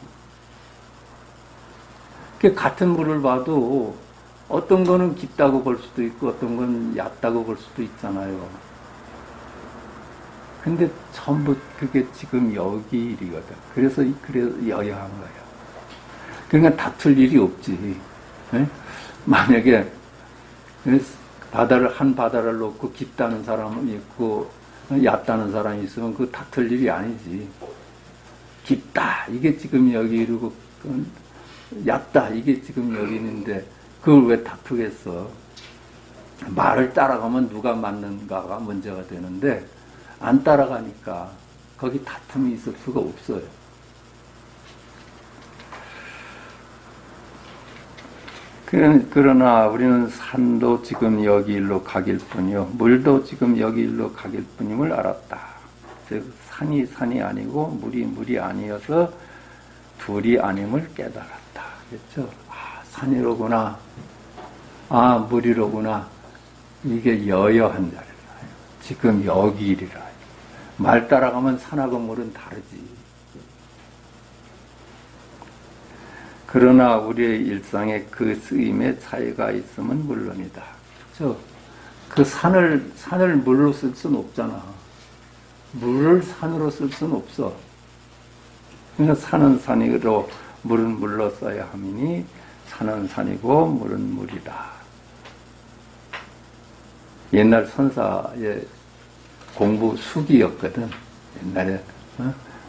같은 물을 봐도 어떤 거는 깊다고 볼 수도 있고 어떤 건 얕다고 볼 수도 있잖아요. 근데 전부 그게 지금 여기 일이거든. 그래서 여여한 거야. 그러니까 다툴 일이 없지. 네? 만약에 한 바다를 놓고 깊다는 사람은 있고 얕다는 사람이 있으면 그거 다툴 일이 아니지. 깊다 이게 지금 여기 이르고 얕다 이게 지금 여기 있는데 그걸 왜 다투겠어. 말을 따라가면 누가 맞는가가 문제가 되는데 안 따라가니까 거기 다툼이 있을 수가 없어요. 그러나 우리는 산도 지금 여기 일로 가길 뿐이요 물도 지금 여기 일로 가길 뿐임을 알았다. 즉 산이 아니고 물이 아니어서 둘이 아님을 깨달았다. 그렇죠? 아, 산이로구나. 아, 물이로구나. 이게 여여한 자리라. 지금 여기 일이라. 말 따라가면 산하고 물은 다르지. 그러나 우리의 일상에 그 쓰임의 차이가 있으면 물론이다. 그렇죠? 그 산을 물로 쓸 수는 없잖아. 물을 산으로 쓸 수는 없어. 그러니까 산은 산이로 물은 물로 써야 함이니 산은 산이고 물은 물이다. 옛날 선사의 공부 수기였거든. 옛날에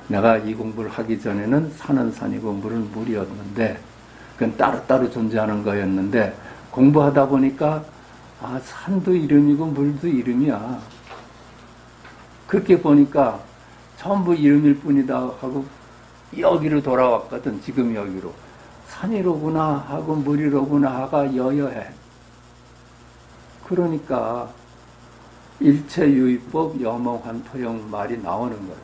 내가 이 공부를 하기 전에는 산은 산이고 물은 물이었는데 그건 따로따로 존재하는 거였는데 공부하다 보니까 아, 산도 이름이고 물도 이름이야. 그렇게 보니까 전부 이름일 뿐이다 하고 여기로 돌아왔거든. 지금 여기로. 산이로구나 하고 물이로구나 하가 여여해. 그러니까 일체유의법 여몽한 토용 말이 나오는 거야.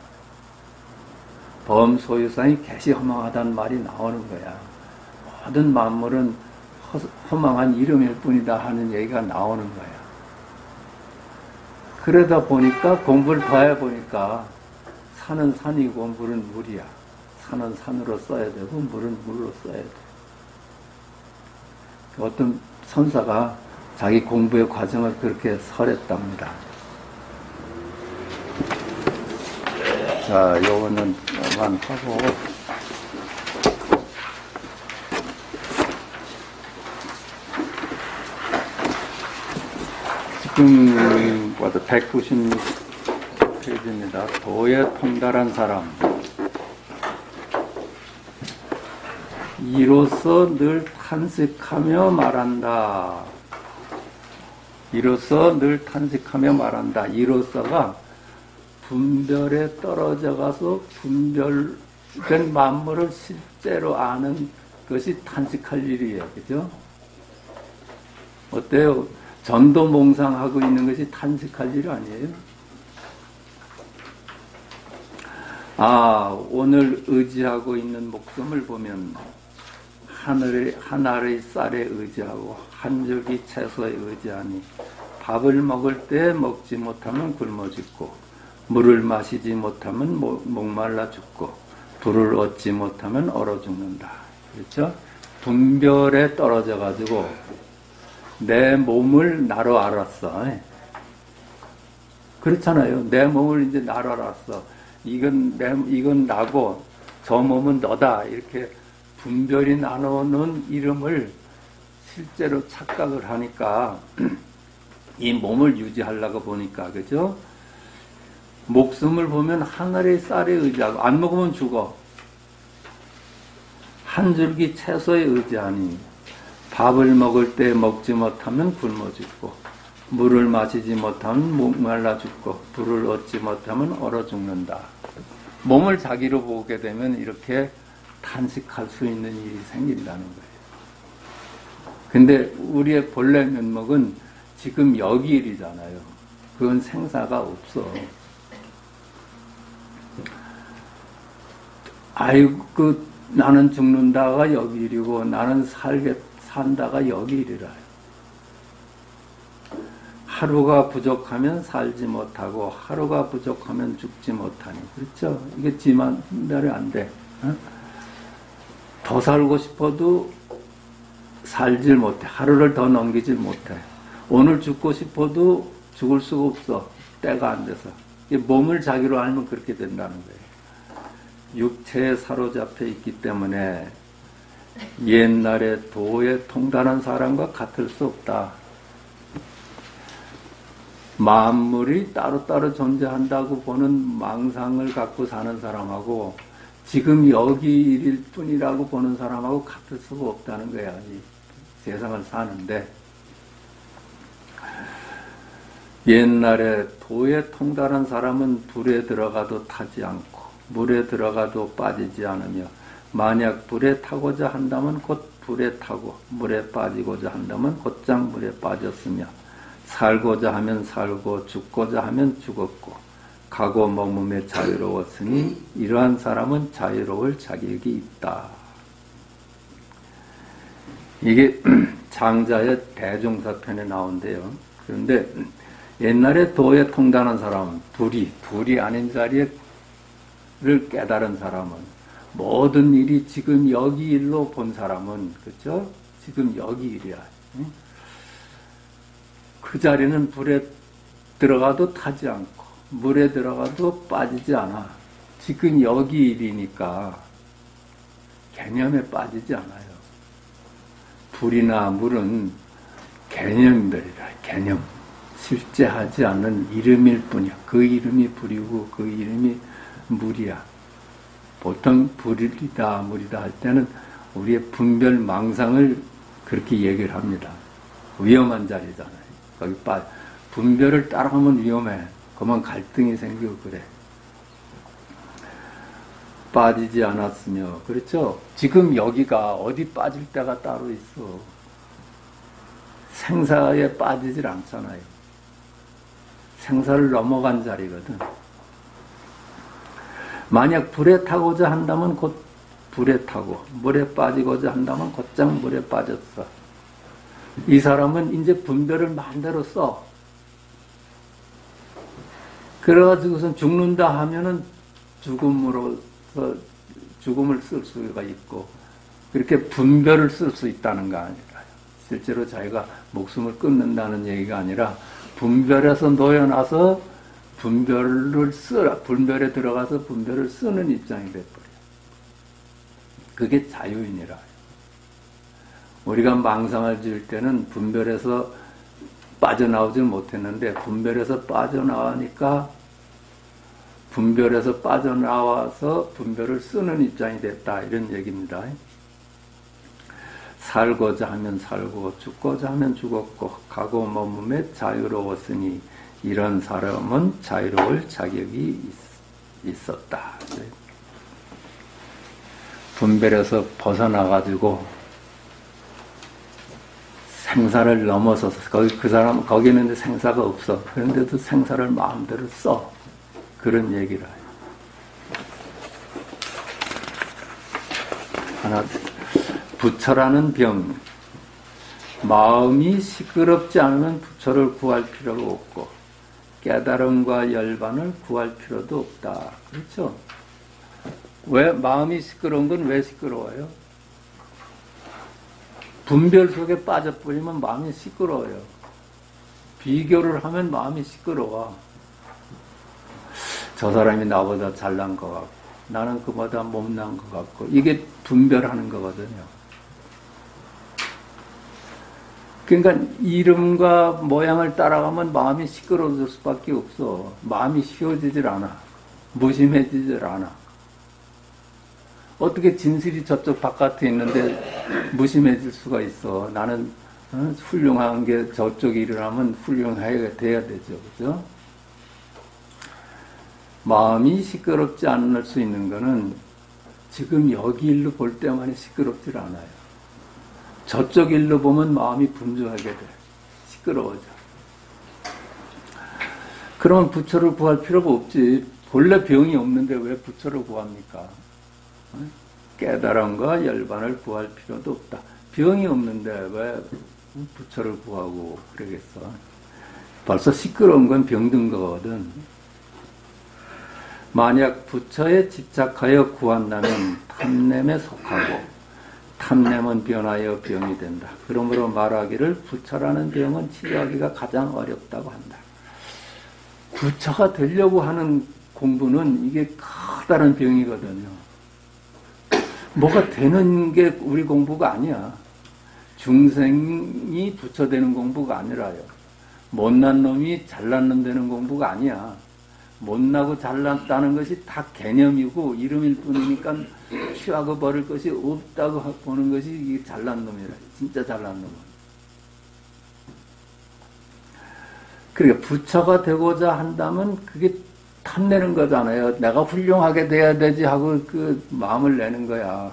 범소유상이 개시 허망하다는 말이 나오는 거야. 모든 만물은 허망한 이름일 뿐이다 하는 얘기가 나오는 거야. 그러다 보니까 공부를 더 해보니까 산은 산이고 물은 물이야. 산은 산으로 써야 되고 물은 물로 써야 돼. 어떤 선사가 자기 공부의 과정을 그렇게 설했답니다. 자, 요거는 만 하고 지금 봐도 196페이지입니다. 도에 통달한 사람. 이로써 늘 탄식하며 말한다. 이로써 늘 탄식하며 말한다. 이로써가 분별에 떨어져 가서 분별된 만물을 실제로 아는 것이 탄식할 일이에요. 그죠? 어때요? 전도몽상하고 있는 것이 탄식할 일 아니에요? 오늘 의지하고 있는 목숨을 보면 한 알의 쌀에 의지하고 한 줄기 채소에 의지하니 밥을 먹을 때 먹지 못하면 굶어 죽고 물을 마시지 못하면 목말라 죽고 불을 얻지 못하면 얼어 죽는다. 그렇죠? 분별에 떨어져 가지고 내 몸을 나로 알았어. 그렇잖아요. 내 몸을 이제 나로 알았어. 이건 나고 저 몸은 너다. 이렇게 분별이 나누는 이름을 실제로 착각을 하니까 이 몸을 유지하려고 보니까, 그죠? 목숨을 보면 하늘의 쌀에 의지하고 안 먹으면 죽어. 한 줄기 채소에 의지하니 밥을 먹을 때 먹지 못하면 굶어 죽고 물을 마시지 못하면 목말라 죽고 불을 얻지 못하면 얼어 죽는다. 몸을 자기로 보게 되면 이렇게 탄식할 수 있는 일이 생긴다는 거예요. 근데 우리의 본래 면목은 지금 여기 일이잖아요. 그건 생사가 없어. 아이고, 나는 죽는다가 여기 일이고 나는 산다가 여기 일이라. 하루가 부족하면 살지 못하고 하루가 부족하면 죽지 못하니. 그렇죠? 이게 지만대로 안 돼. 더 살고 싶어도 살질 못해. 하루를 더 넘기질 못해. 오늘 죽고 싶어도 죽을 수가 없어. 때가 안 돼서. 몸을 자기로 알면 그렇게 된다는 거예요. 육체에 사로잡혀 있기 때문에 옛날에 도에 통달한 사람과 같을 수 없다. 만물이 따로따로 존재한다고 보는 망상을 갖고 사는 사람하고 지금 여기 일일 뿐이라고 보는 사람하고 같을 수가 없다는 거야. 이 세상을 사는데 옛날에 도에 통달한 사람은 불에 들어가도 타지 않고 물에 들어가도 빠지지 않으며 만약 불에 타고자 한다면 곧 불에 타고 물에 빠지고자 한다면 곧장 물에 빠졌으며 살고자 하면 살고 죽고자 하면 죽었고 가고 머금에 자유로웠으니 이러한 사람은 자유로울 자격이 있다. 이게 장자의 대종사편에 나온대요. 그런데 옛날에 도에 통달한 사람은 불이 아닌 자리를 깨달은 사람은 모든 일이 지금 여기 일로 본 사람은, 그렇죠? 지금 여기 일이야. 그 자리는 불에 들어가도 타지 않고 물에 들어가도 빠지지 않아. 지금 여기 일이니까 개념에 빠지지 않아요. 불이나 물은 개념들이라. 개념. 실제 하지 않는 이름일 뿐이야. 그 이름이 불이고 그 이름이 물이야. 보통 불이다 물이다 할 때는 우리의 분별 망상을 그렇게 얘기를 합니다. 위험한 자리잖아요. 거기 분별을 따라가면 위험해. 그만 갈등이 생기고 그래. 빠지지 않았으며, 그렇죠? 지금 여기가 어디 빠질 때가 따로 있어. 생사에 빠지질 않잖아요. 생사를 넘어간 자리거든. 만약 불에 타고자 한다면 곧 불에 타고 물에 빠지고자 한다면 곧장 물에 빠졌어. 이 사람은 이제 분별을 마음대로 써. 그래가지고선 죽는다 하면은 죽음을 쓸 수가 있고 그렇게 분별을 쓸 수 있다는 거 아니라요. 실제로 자기가 목숨을 끊는다는 얘기가 아니라 분별에서 놓여나서 분별에 들어가서 분별을 쓰는 입장이 돼버려요. 그게 자유인이라. 우리가 망상을 지을 때는 분별에서 빠져나오지 못했는데 분별에서 빠져나가니까 분별에서 빠져나와서 분별을 쓰는 입장이 됐다 이런 얘기입니다. 살고자 하면 살고 죽고자 하면 죽었고 가고 머금에 자유로웠으니 이런 사람은 자유로울 자격이 있었다. 분별에서 벗어나가지고 생사를 넘어서서 거기는 생사가 없어. 그런데도 생사를 마음대로 써. 그런 얘기를 해요. 하나, 부처라는 병. 마음이 시끄럽지 않으면 부처를 구할 필요가 없고 깨달음과 열반을 구할 필요도 없다. 그렇죠? 왜 마음이 시끄러운 건 왜 시끄러워요? 분별 속에 빠져버리면 마음이 시끄러워요. 비교를 하면 마음이 시끄러워. 저 사람이 나보다 잘난 것 같고 나는 그보다 못난 것 같고 이게 분별하는 거거든요. 그러니까 이름과 모양을 따라가면 마음이 시끄러워질 수밖에 없어. 마음이 쉬워지질 않아. 무심해지질 않아. 어떻게 진실이 저쪽 바깥에 있는데 무심해질 수가 있어. 나는 훌륭한 게 저쪽에 일어나면 훌륭하게 돼야 되죠. 그죠? 마음이 시끄럽지 않을 수 있는 거는 지금 여기 일로 볼 때만이 시끄럽질 않아요. 저쪽 일로 보면 마음이 분주하게 돼. 시끄러워져. 그러면 부처를 구할 필요가 없지. 본래 병이 없는데 왜 부처를 구합니까? 깨달음과 열반을 구할 필요도 없다. 병이 없는데 왜 부처를 구하고 그러겠어? 벌써 시끄러운 건 병든 거거든. 만약 부처에 집착하여 구한다면 탐냄에 속하고 탐냄은 변하여 병이 된다. 그러므로 말하기를 부처라는 병은 치료하기가 가장 어렵다고 한다. 부처가 되려고 하는 공부는 이게 커다란 병이거든요. 뭐가 되는 게 우리 공부가 아니야. 중생이 부처 되는 공부가 아니라요. 못난 놈이 잘난 놈 되는 공부가 아니야. 못나고 잘났다는 것이 다 개념이고 이름일 뿐이니까 취하고 버릴 것이 없다고 보는 것이 이게 잘난 놈이라. 진짜 잘난 놈은. 그러니까 부처가 되고자 한다면 그게 탐내는 거잖아요. 내가 훌륭하게 돼야 되지 하고 그 마음을 내는 거야.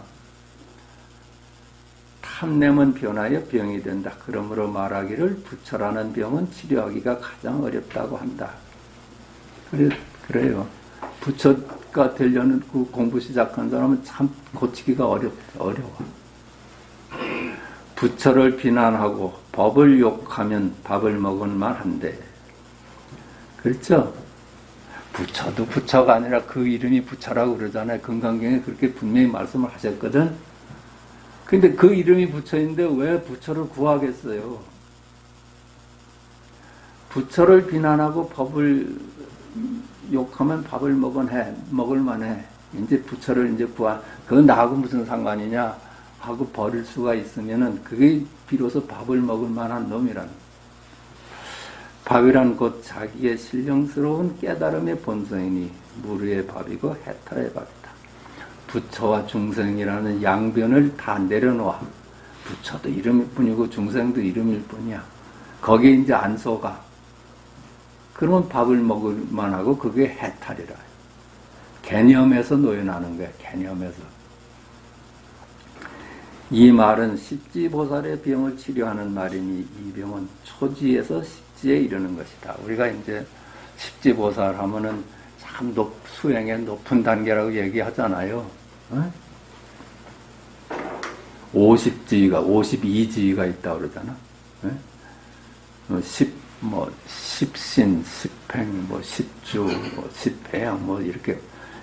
탐내면 변하여 병이 된다. 그러므로 말하기를 부처라는 병은 치료하기가 가장 어렵다고 한다. 그래요. 부처가 되려는 그 공부 시작한 사람은 참 고치기가 어려워. 부처를 비난하고 법을 욕하면 밥을 먹은 말 한데. 그렇죠? 부처도 부처가 아니라 그 이름이 부처라고 그러잖아요. 금강경에 그렇게 분명히 말씀을 하셨거든. 근데 그 이름이 부처인데 왜 부처를 구하겠어요? 부처를 비난하고 법을 욕하면 밥을 먹을만해. 이제 부처를 이제 그건 나하고 무슨 상관이냐 하고 버릴 수가 있으면은 그게 비로소 밥을 먹을 만한 놈이라는. 밥이란 곧 자기의 신령스러운 깨달음의 본성이니 무르의 밥이고 해탈의 밥이다. 부처와 중생이라는 양변을 다 내려놓아. 부처도 이름일 뿐이고 중생도 이름일 뿐이야. 거기에 이제 안 속아. 그러면 밥을 먹을 만하고 그게 해탈이라. 개념에서 노연하는 거야. 개념에서. 이 말은 십지보살의 병을 치료하는 말이니 이 병은 초지에서 십지에 이르는 것이다. 우리가 이제 십지보살 하면은 참 수행의 높은 단계라고 얘기하잖아요. 50지위가, 52지위가 있다고 그러잖아. 십신, 십행, 십주, 십배양, 이렇게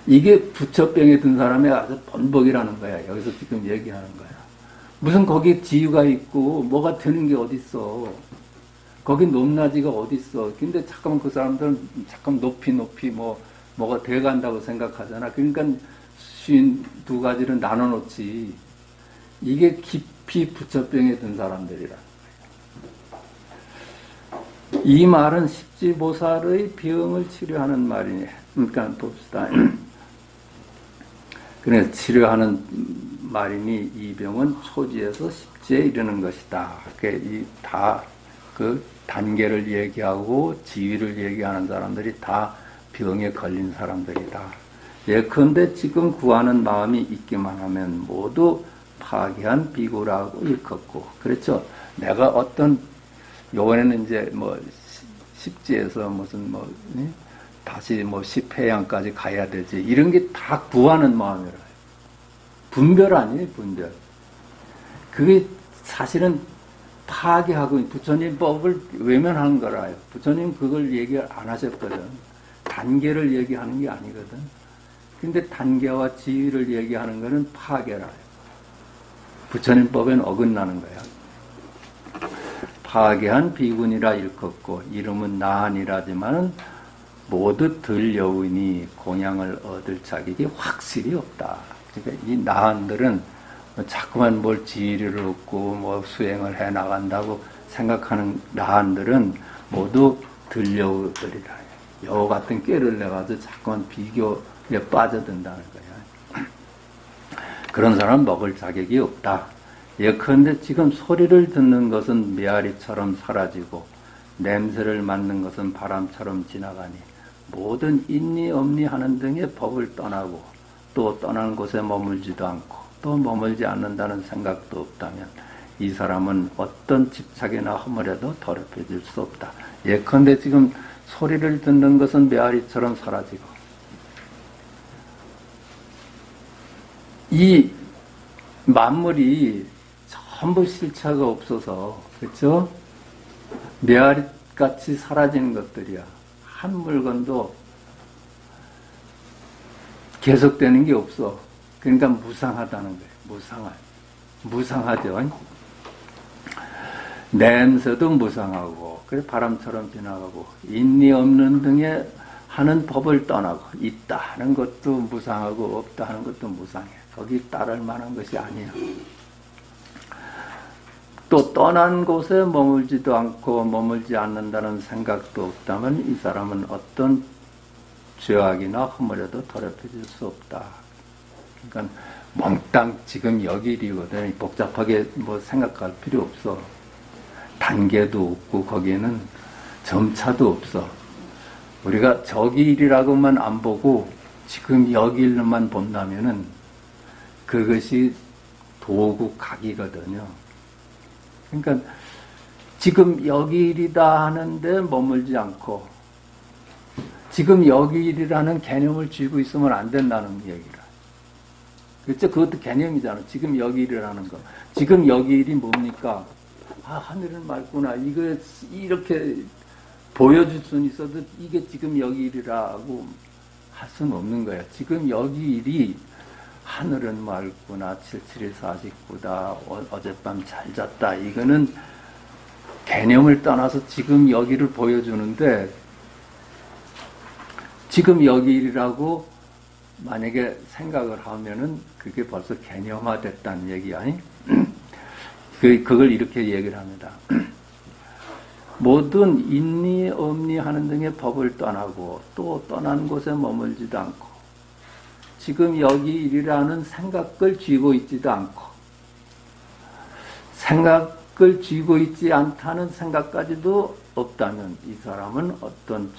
이게 부처병에 든 사람의 아주 번복이라는 거야. 여기서 지금 얘기하는 거야. 무슨 거기에 지유가 있고 뭐가 되는 게 어딨어. 거기 높낮이가 어딨어. 근데 잠깐 그 사람들은 잠깐 높이 뭐가 돼간다고 생각하잖아. 그러니까 52가지를 나눠놓지. 이게 깊이 부처병에 든 사람들이라. 이 말은 십지보살의 병을 치료하는 말이니. 그러니까 봅시다. 그래서 치료하는 말이니 이 병은 초지에서 십지에 이르는 것이다. 다 그 단계를 얘기하고 지위를 얘기하는 사람들이 다 병에 걸린 사람들이다. 예컨대 지금 구하는 마음이 있기만 하면 모두 파괴한 비구라고 일컫고, 그렇죠? 내가 어떤 요번에는 이제 뭐 십지에서 무슨 다시 십회양까지 가야 되지, 이런 게 다 구하는 마음이라. 분별 아니에요, 분별. 그게 사실은 파괴하고 부처님 법을 외면하는 거라요. 부처님 그걸 얘기 안 하셨거든. 단계를 얘기하는 게 아니거든. 근데 단계와 지위를 얘기하는 거는 파괴라요. 부처님 법엔 어긋나는 거야. 파괴한 비군이라 일컫고 이름은 나한이라지만은 모두 들여우니 공양을 얻을 자격이 확실히 없다. 그러니까 이 나한들은 자꾸만 뭘 지위를 얻고 수행을 해 나간다고 생각하는 나한들은 모두 들여우들이라. 여우 같은 꾀를 내가지고 자꾸만 비교에 빠져든다는 거야. 그런 사람은 먹을 자격이 없다. 예컨대 지금 소리를 듣는 것은 메아리처럼 사라지고 냄새를 맡는 것은 바람처럼 지나가니 모든 있니 없니 하는 등의 법을 떠나고 또 떠난 곳에 머물지도 않고 또 머물지 않는다는 생각도 없다면 이 사람은 어떤 집착이나 허물에도 더럽혀질 수 없다. 예컨대 지금 소리를 듣는 것은 메아리처럼 사라지고 이 만물이 전부 실체가 없어서, 그렇죠? 메아리같이 사라지는 것들이야. 한 물건도 계속되는 게 없어. 그러니까 무상하다는 거예요. 무상하죠. 냄새도 무상하고, 그래 바람처럼 지나가고, 있니 없는 등의 하는 법을 떠나고, 있다 하는 것도 무상하고, 없다 하는 것도 무상해. 거기 따를 만한 것이 아니야. 또 떠난 곳에 머물지도 않고 머물지 않는다는 생각도 없다면 이 사람은 어떤 죄악이나 허물에도 더럽혀질 수 없다. 그러니까 몽땅 지금 여기 일이거든. 복잡하게 생각할 필요 없어. 단계도 없고 거기에는 점차도 없어. 우리가 저기 일이라고만 안 보고 지금 여기 일만 본다면은 그것이 도구 각이거든요. 그러니까 지금 여기 일이다 하는데 머물지 않고 지금 여기 일이라는 개념을 쥐고 있으면 안 된다는 얘기라. 그렇죠? 그것도 개념이잖아. 지금 여기 일이라는 거. 지금 여기 일이 뭡니까? 하늘은 맑구나. 이거 이렇게 보여줄 수는 있어도 이게 지금 여기 일이라고 할 수는 없는 거야. 지금 여기 일이 하늘은 맑구나, 77일 49다, 어젯밤 잘 잤다. 이거는 개념을 떠나서 지금 여기를 보여주는데 지금 여기 일이라고 만약에 생각을 하면은 그게 벌써 개념화됐다는 얘기 아니? 그걸 이렇게 얘기를 합니다. 모든 있니 없니 하는 등의 법을 떠나고 또 떠난 곳에 머물지도 않고 지금 여기 일이라는 생각을 쥐고 있지도 않고 생각을 쥐고 있지 않다는 생각까지도 없다면 이 사람은 어떤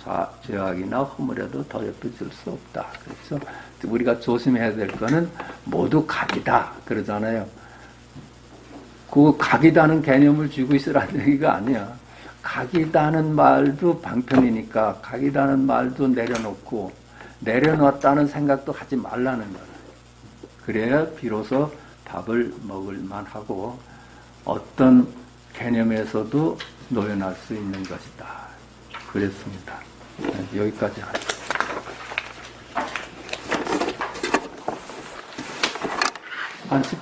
죄악이나 허물에도 더럽혀질 수 없다. 그렇죠? 우리가 조심해야 될 거는 모두 각이다 그러잖아요. 그 각이다는 개념을 쥐고 있으라는 얘기가 아니야. 각이다는 말도 방편이니까 각이다는 말도 내려놓고 내려놨다는 생각도 하지 말라는 거야. 그래야 비로소 밥을 먹을 만하고 어떤 개념에서도 노연할 수 있는 것이다. 그랬습니다. 여기까지 하겠습니다. 한 10분